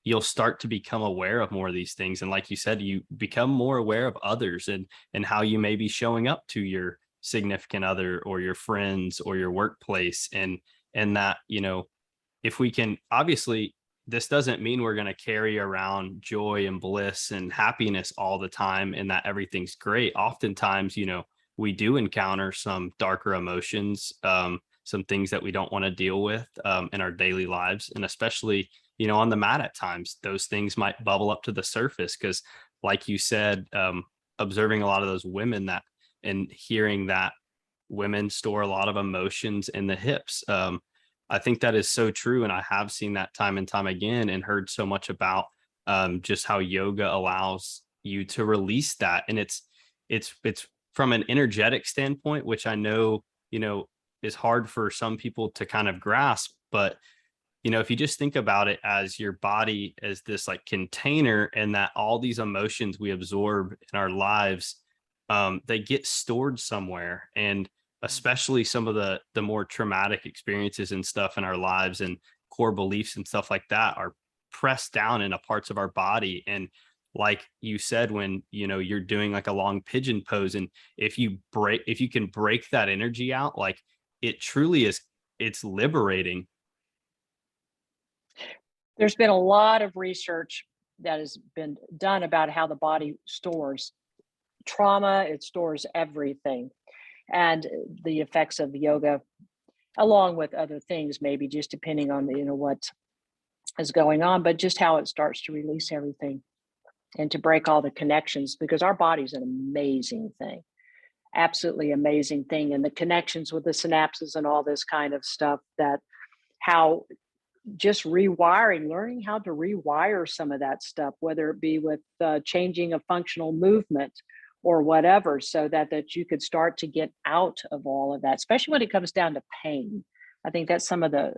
you'll start to become aware of more of these things. And like you said, you become more aware of others and how you may be showing up to your significant other or your friends or your workplace. And that, if we can, obviously this doesn't mean we're going to carry around joy and bliss and happiness all the time and that everything's great. Oftentimes, we do encounter some darker emotions, some things that we don't want to deal with in our daily lives. And especially, on the mat at times, those things might bubble up to the surface because, like you said, observing a lot of those women that and hearing that women store a lot of emotions in the hips. I think that is so true. And I have seen that time and time again and heard so much about just how yoga allows you to release that. And it's from an energetic standpoint, which I know, is hard for some people to kind of grasp. But, if you just think about it as your body as this like container, and that all these emotions we absorb in our lives, they get stored somewhere. And especially some of the more traumatic experiences and stuff in our lives and core beliefs and stuff like that are press down into parts of our body. And like you said, when, you're doing like a long pigeon pose, and if you can break that energy out, like it truly is, it's liberating. There's been a lot of research that has been done about how the body stores trauma, it stores everything. And the effects of yoga, along with other things, maybe just depending on what is going on, but just how it starts to release everything and to break all the connections, because our body's an amazing thing, absolutely amazing thing. And the connections with the synapses and all this kind of stuff, that how just rewiring, learning how to rewire some of that stuff, whether it be with changing a functional movement or whatever, so that you could start to get out of all of that, especially when it comes down to pain. I think that's some of the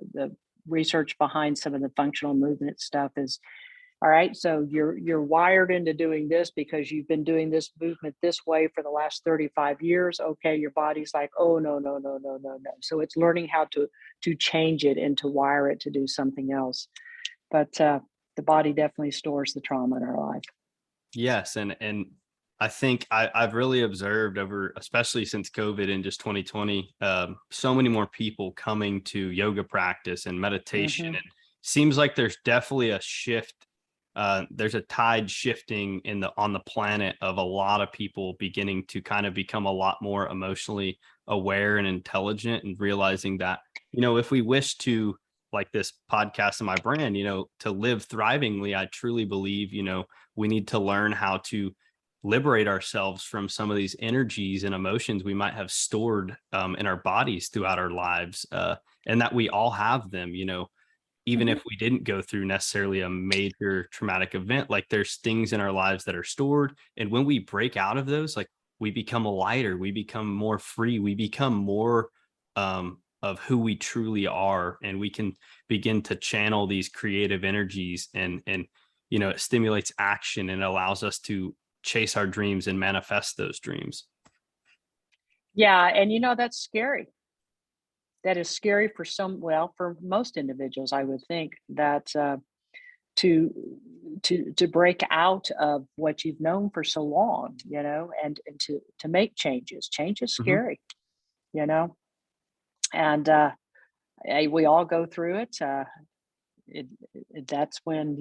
research behind some of the functional movement stuff is, all right, so you're wired into doing this because you've been doing this movement this way for the last 35 years. Okay, your body's like, oh no, no, no, no, no, no. So it's learning how to change it and to wire it to do something else. But the body definitely stores the trauma in our life. Yes. And I think I've really observed over, especially since COVID in just 2020, so many more people coming to yoga practice and meditation. Mm-hmm. And seems like there's definitely a shift. There's a tide shifting on the planet of a lot of people beginning to kind of become a lot more emotionally aware and intelligent, and realizing that, if we wish to, like this podcast and my brand, to live thrivingly, I truly believe, we need to learn how to liberate ourselves from some of these energies and emotions we might have stored in our bodies throughout our lives, and that we all have them, even Mm-hmm. if we didn't go through necessarily a major traumatic event. Like there's things in our lives that are stored, and when we break out of those, like we become lighter, we become more free, we become more of who we truly are, and we can begin to channel these creative energies, and it stimulates action and allows us to chase our dreams and manifest those dreams. Yeah, and that's scary. That is scary for for most individuals, I would think, that to to break out of what you've known for so long, and to make changes. Change is Mhm. scary, you know, and we all go through it. That's when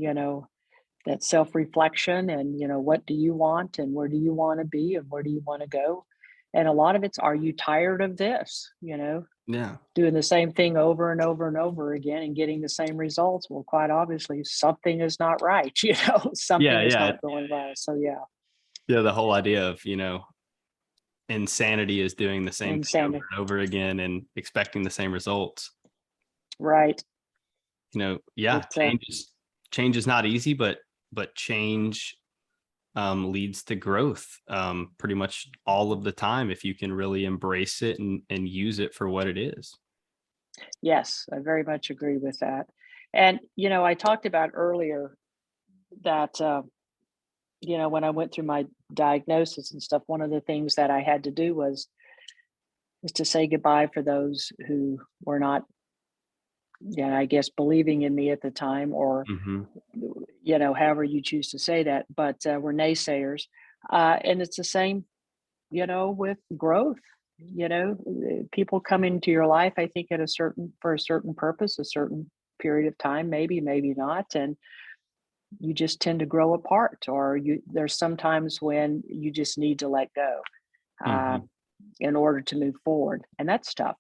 that self reflection, and what do you want, and where do you want to be, and where do you want to go, and a lot of it's, are you tired of this? Yeah. Doing the same thing over and over and over again and getting the same results. Well, quite obviously, something is not right. Yeah. Something is Yeah. not going well. So, yeah, Yeah. The whole idea of, insanity is doing the same thing over insanity. and over again and expecting the same results. Right. Yeah, It, change is not easy, but change leads to growth pretty much all of the time, if you can really embrace it and use it for what it is. yes, I very much agree with that. And, I talked about earlier that, when I went through my diagnosis and stuff, one of the things that I had to do was to say goodbye for those who were not, I guess, believing in me at the time, or Hmm. however you choose to say that, but we're naysayers. And it's the same, with growth. People come into your life, I think, for a certain purpose, a certain period of time, maybe, maybe not, and you just tend to grow apart, or there's sometimes when you just need to let go uh, Hmm. in order to move forward, and that's tough.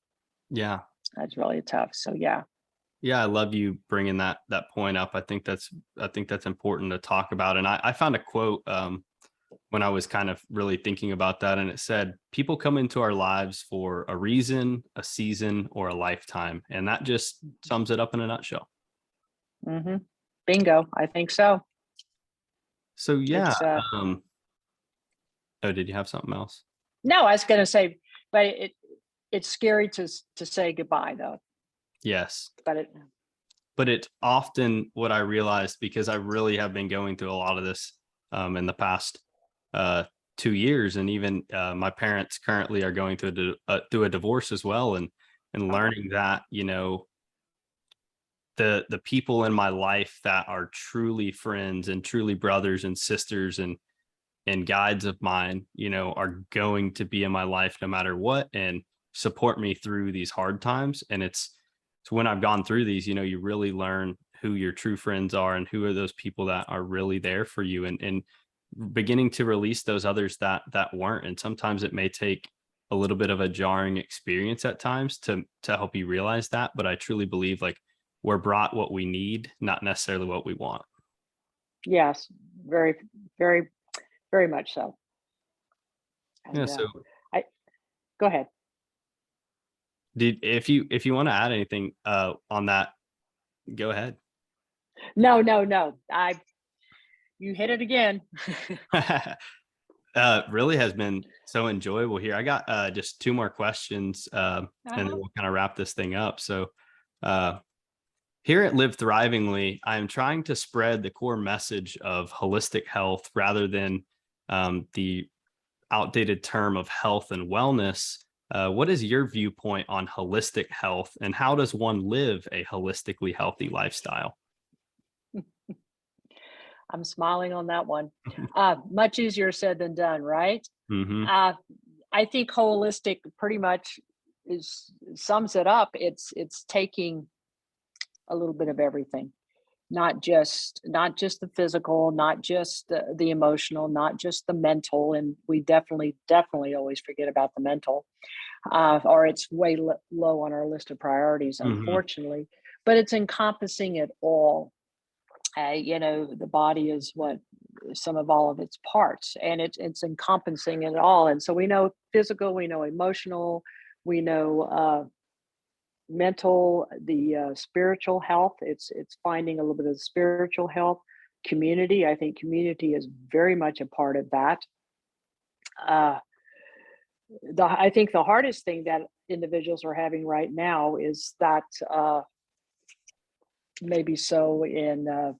Yeah. That's really tough. So yeah. Yeah, I love you bringing that point up. I think that's important to talk about. And I found a quote when I was kind of really thinking about that, and it said, "People come into our lives for a reason, a season, or a lifetime," and that just sums it up in a nutshell. Hmm. Bingo. I think so. So yeah. It's Um, oh, did you have something else? No, I was going to say, but it's scary to say goodbye, though. Yes. But it But it's often what I realized, because I really have been going through a lot of this in the past uh, 2 years, and even my parents currently are going through a divorce as well, and Oh, learning that, the people in my life that are truly friends and truly brothers and sisters and guides of mine, are going to be in my life no matter what, and support me through these hard times. And it's when I've gone through these, you really learn who your true friends are and who are those people that are really there for you, and beginning to release those others that weren't. And sometimes it may take a little bit of a jarring experience at times to help you realize that. But I truly believe, like, we're brought what we need, not necessarily what we want. Yes, very, very, very much so. Yeah. And So I go ahead. if you want to add anything on that, go ahead. No, no, no. You hit it again. Really has been so enjoyable here. I got just two more questions, and then Uh-huh. we'll kind of wrap this thing up. So, uh, here at Live Thrivingly, I'm trying to spread the core message of holistic health rather than the outdated term of health and wellness. What is your viewpoint on holistic health, and how does one live a holistically healthy lifestyle? I'm smiling on that one. Much easier said than done, right? Hmm. Uh, I think holistic pretty much is sums it up. It's taking a little bit of everything, not just the physical, not just the emotional, not just the mental, and we definitely always forget about the mental, or it's way low on our list of priorities, Hmm. unfortunately. But it's encompassing it all. The body is what some of all of its parts, and it's encompassing it all. And so we know physical, we know emotional, we know mental, the spiritual health. It's finding a little bit of spiritual health, community. I think community is very much a part of that. Uh, I think the hardest thing that individuals are having right now is that maybe so in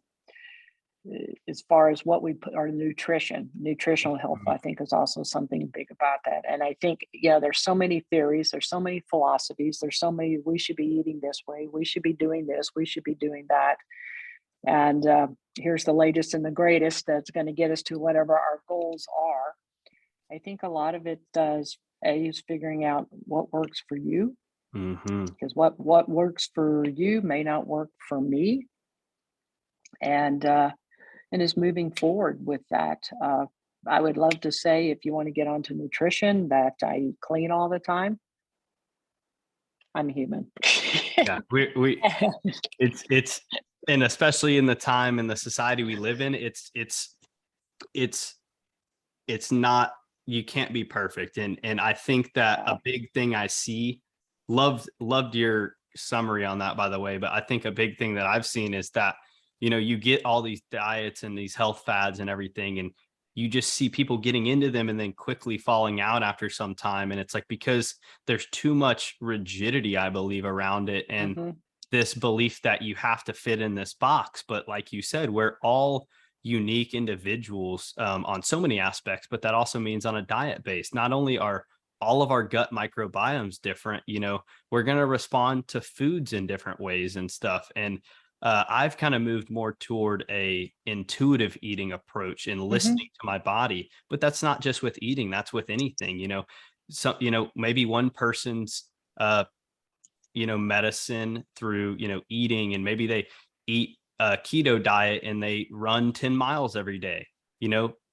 as far as what we put our nutritional health, I think is also something big about that. And I think, yeah, there's so many theories, there's so many philosophies, there's so many, we should be eating this way, we should be doing this, we should be doing that. And here's the latest and the greatest that's going to get us to whatever our goals are. I think a lot of it does is figuring out what works for you, Hmm. because what works for you may not work for me. And is moving forward with that. I would love to say, if you want to get onto nutrition, that I eat clean all the time. I'm human. Yeah, we it's and especially in the time and the society we live in, it's it's not, you can't be perfect. And I think that a Yeah. big thing I see, loved your summary on that, by the way. But I think a big thing that I've seen is that, you get all these diets and these health fads and everything, and you just see people getting into them and then quickly falling out after some time. And it's like, because there's too much rigidity, I believe, around it, and Hmm. this belief that you have to fit in this box. But like you said, we're all unique individuals, on so many aspects, but that also means on a diet base. Not only are all of our gut microbiomes different, we're going to respond to foods in different ways and stuff. And I've kind of moved more toward a intuitive eating approach and listening Hmm. to my body. But that's not just with eating, that's with anything. So maybe one person's medicine through, eating, and maybe they eat a keto diet and they run 10 miles every day.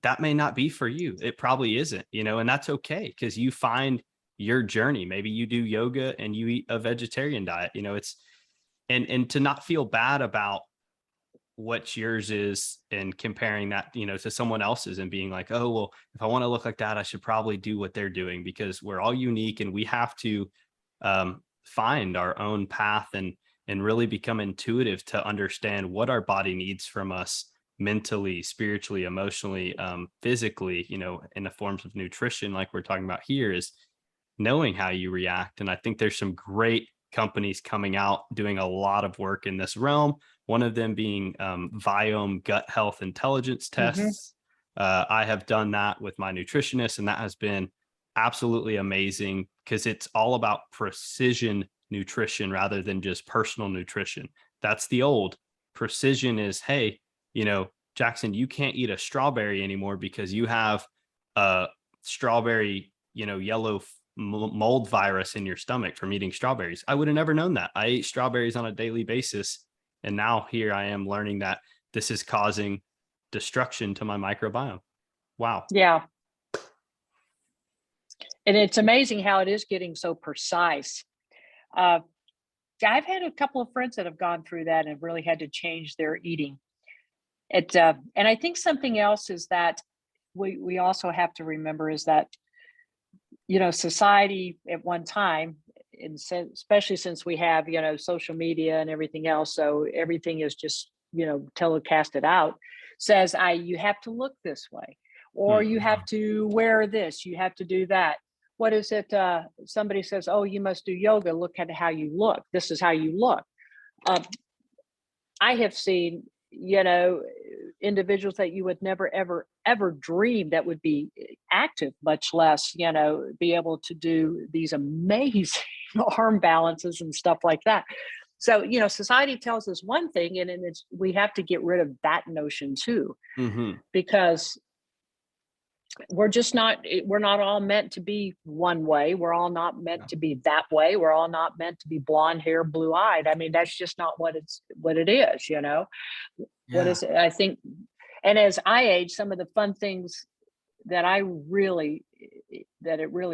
That may not be for you. It probably isn't, and that's okay, because you find your journey. Maybe you do yoga and you eat a vegetarian diet. It's, and to not feel bad about what yours is and comparing that, to someone else's, and being like, oh, well, if I want to look like that, I should probably do what they're doing, because we're all unique and we have to find our own path, and really become intuitive to understand what our body needs from us, mentally, spiritually, emotionally, physically, in the forms of nutrition, like we're talking about here, is knowing how you react. And I think there's some great companies coming out doing a lot of work in this realm. One of them being Viome Gut Health Intelligence Hmm. Tests. I have done that with my nutritionist, and that has been absolutely amazing, because it's all about precision nutrition rather than just personal nutrition. That's the old. Precision is, hey, Jackson, you can't eat a strawberry anymore because you have a strawberry, yellow mold virus in your stomach from eating strawberries. I would have never known that. I ate strawberries on a daily basis. And now here I am learning that this is causing destruction to my microbiome. Wow. Yeah. And it's amazing how it is getting so precise. Uh, I've had a couple of friends that have gone through that and really had to change their eating. And I think something else is that we also have to remember is that, society at one time, and especially since we have, social media and everything else, so everything is just, telecasted out, says, you have to look this way, or you have to wear this, you have to do that. What is it? Somebody says, oh, you must do yoga. Look at how you look. This is how you look. I have seen, individuals that you would never, ever, ever dream that would be active, much less, be able to do these amazing arm balances and stuff like that. So, society tells us one thing, and we have to get rid of that notion too, because we're not all meant to be one way. We're all not meant to be that way. We're all not meant to be blonde hair, blue eyed. I mean, that's just not what it is, What is it? I think, and as I age, some of the fun things that it really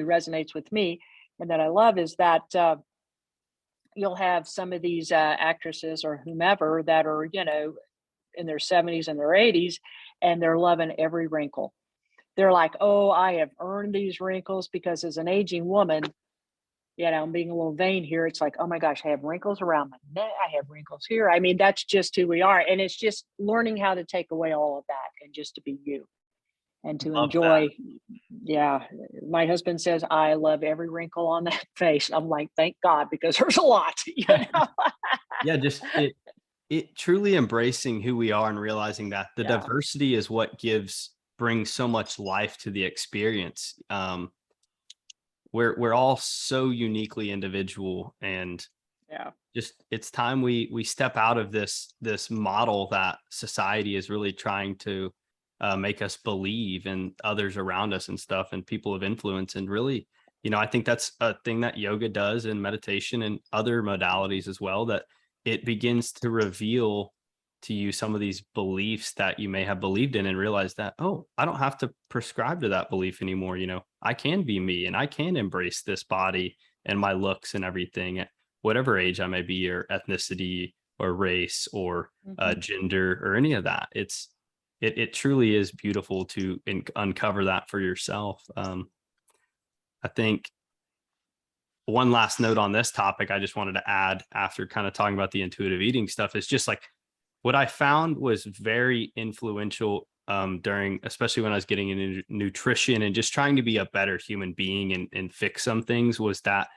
resonates with me and that I love is that you'll have some of these actresses or whomever that are, in their 70s and their 80s, and they're loving every wrinkle. They're like, oh, I have earned these wrinkles, because as an aging woman, I'm being a little vain here. It's like, oh my gosh, I have wrinkles around my neck. I have wrinkles here. I mean, that's just who we are. And it's just learning how to take away all of that and just to be you and to Love enjoy. that. Yeah. My husband says, I love every wrinkle on that face. I'm like, thank God, because there's a lot, Yeah, just it truly embracing who we are and realizing that the Yeah. diversity is what brings so much life to the experience. We're all so uniquely individual, and Yeah. just it's time we step out of this model that society is really trying to make us believe, and others around us and stuff, and people of influence. And really, I think that's a thing that yoga does, and meditation and other modalities as well, that it begins to reveal to you some of these beliefs that you may have believed in, and realize that, oh, I don't have to prescribe to that belief anymore. I can be me, and I can embrace this body and my looks and everything at whatever age I may be, or ethnicity or race or gender or any of that. It truly is beautiful to uncover that for yourself. I think one last note on this topic I just wanted to add, after kind of talking about the intuitive eating stuff, is just like what I found was very influential during, especially when I was getting into nutrition and just trying to be a better human being and fix some things, was that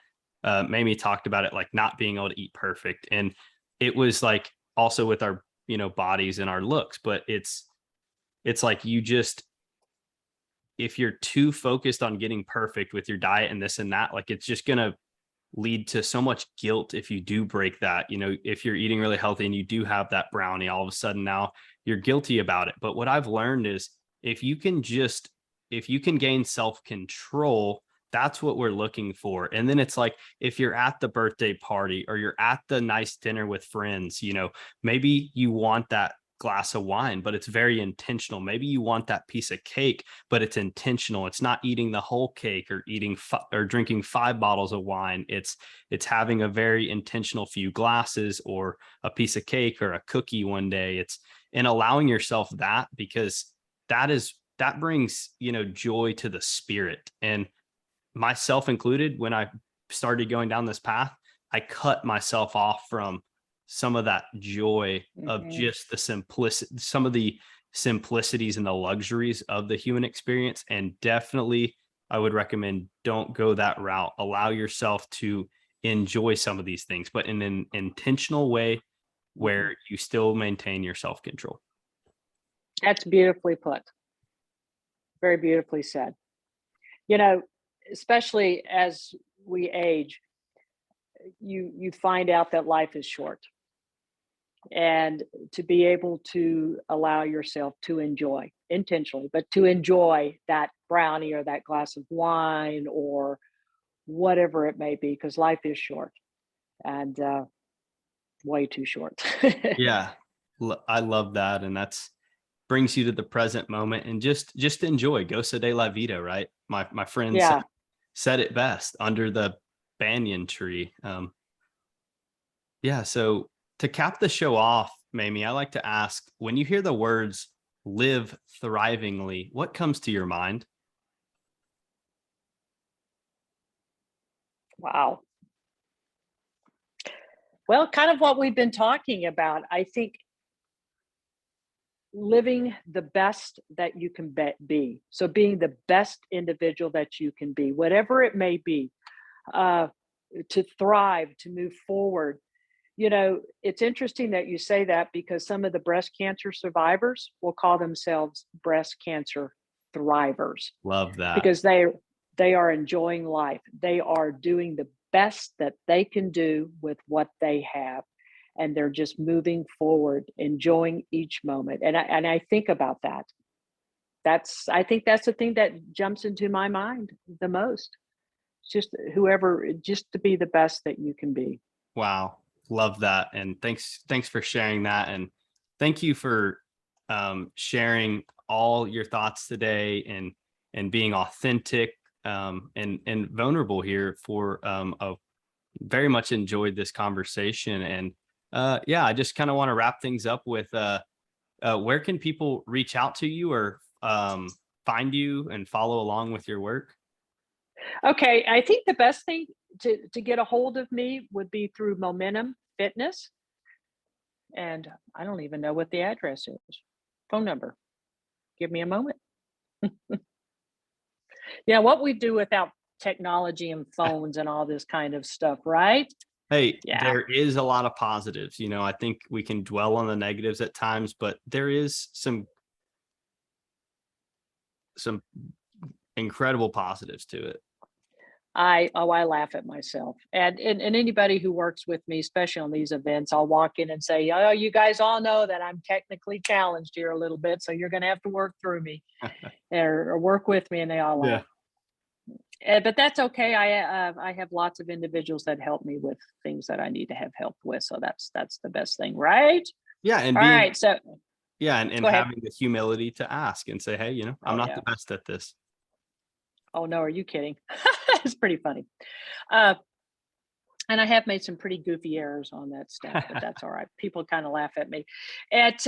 Mamie talked about it, like not being able to eat perfect. And it was like also with our, bodies and our looks, but it's like if you're too focused on getting perfect with your diet and this and that, like it's just going to lead to so much guilt if you do break that. If you're eating really healthy and you do have that brownie, all of a sudden now you're guilty about it. But what I've learned is if you can gain self-control, that's what we're looking for. And then it's like, if you're at the birthday party or you're at the nice dinner with friends, maybe you want that glass of wine, but it's very intentional. Maybe you want that piece of cake, but it's intentional. It's not eating the whole cake or or drinking 5 bottles of wine. It's having a very intentional few glasses or a piece of cake or a cookie one day. It's and allowing yourself that, because that brings, joy to the spirit. And myself included, when I started going down this path, I cut myself off from some of that joy of just the simplicity, some of the simplicities and the luxuries of the human experience. And definitely, I would recommend, don't go that route. Allow yourself to enjoy some of these things, but in an intentional way where you still maintain your self-control. That's beautifully put. Very beautifully said. Especially as we age, you find out that life is short. and to be able to allow yourself to enjoy intentionally, but to enjoy that brownie or that glass of wine or whatever it may be, because life is short and way too short. Yeah. I love that. And that's brings you to the present moment and just enjoy. Goza de la vida, right? My friend Yeah. said it best under the banyan tree. Yeah. So to cap the show off, Mamie, I like to ask, when you hear the words live thrivingly, what comes to your mind? Wow. Well, kind of what we've been talking about. I think living the best that you can be. So being the best individual that you can be, whatever it may be, uh, to thrive, to move forward. It's interesting that you say that because some of the breast cancer survivors will call themselves breast cancer thrivers Love that. because they are enjoying life. They are doing the best that they can do with what they have, and they're just moving forward, enjoying each moment. And I think about that. I think that's the thing that jumps into my mind the most. Just to be the best that you can be. Wow. Love that. And thanks for sharing that. And thank you for sharing all your thoughts today and being authentic and vulnerable here for very much enjoyed this conversation. And yeah, I just kind of want to wrap things up with where can people reach out to you or find you and follow along with your work? Okay, I think the best thing to get a hold of me would be through Momentum Fitness, and I don't even know what the address is. Phone number. Give me a moment. Yeah, what we do without technology and phones and all this kind of stuff, right? Hey, Yeah. there is a lot of positives. I think we can dwell on the negatives at times, but there is some incredible positives to it. I laugh at myself. And anybody who works with me, especially on these events, I'll walk in and say, "Oh, you guys all know that I'm technically challenged here a little bit, so you're going to have to work through me or work with me," and they all Yeah. laugh. But that's okay. I have lots of individuals that help me with things that I need to have help with, so that's the best thing, right? Yeah, and All right, so and go ahead. having the humility to ask and say, "Hey, I'm Oh not the yeah. best at this." Oh no, are you kidding? It's pretty funny. Uh, and I have made some pretty goofy errors on that stuff, but that's all right. People kind of laugh at me. At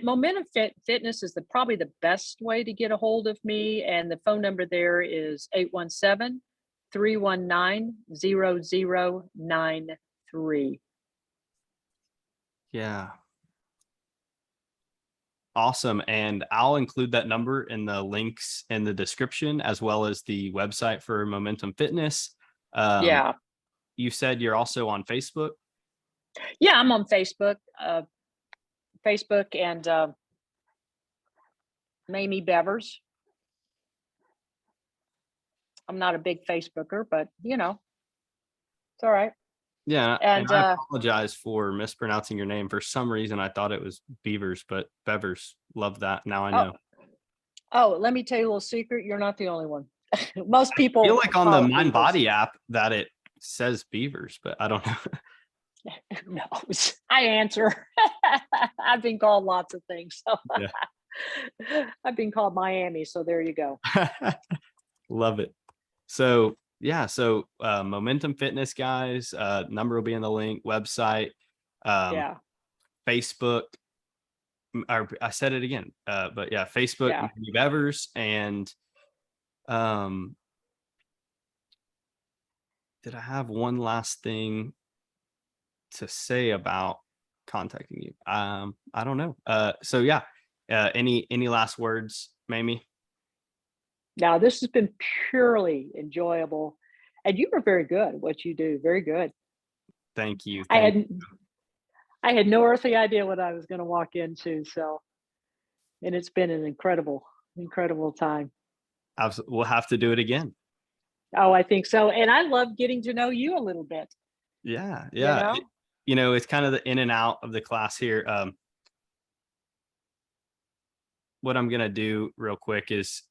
Momentum Fitness is probably the best way to get a hold of me, and the phone number there is 817-319-0093. Yeah. Awesome. And I'll include that number in the links in the description, as well as the website for Momentum Fitness. Um, Yeah. you said you're also on Facebook. Yeah, I'm on Facebook and Mamie Bevers. I'm not a big Facebooker, but it's all right. Yeah, and And I apologize for mispronouncing your name. For some reason, I thought it was Beavers, but Bevers. Love that. Now I oh, know. let me tell you a little secret. You're not the only one. Most I feel people like on the call it Mind Beavers. Body app that it says Beavers, but I don't know. Who knows? I answer. I've been called lots of things. So Yeah. I've been called Miami. So there you go. Love it. So yeah, so Momentum Fitness guys, number will be in the link, website, um, Yeah. Facebook, or I said it again, but yeah, Facebook, Yeah. Mamie Bevers, and um, did I have one last thing to say about contacting you? I don't know. So yeah, any last words, Mamie? Now, this has been purely enjoyable. And you were very good at what you do. Very good. Thank you. I Thank had I had no earthly idea what I was going to walk into. So, and it's been an incredible time. We'll have to do it again. Oh, I think so. And I love getting to know you a little bit, Yeah, you yeah. know? it's kind of the in and out of the class here. What I'm going to do real quick is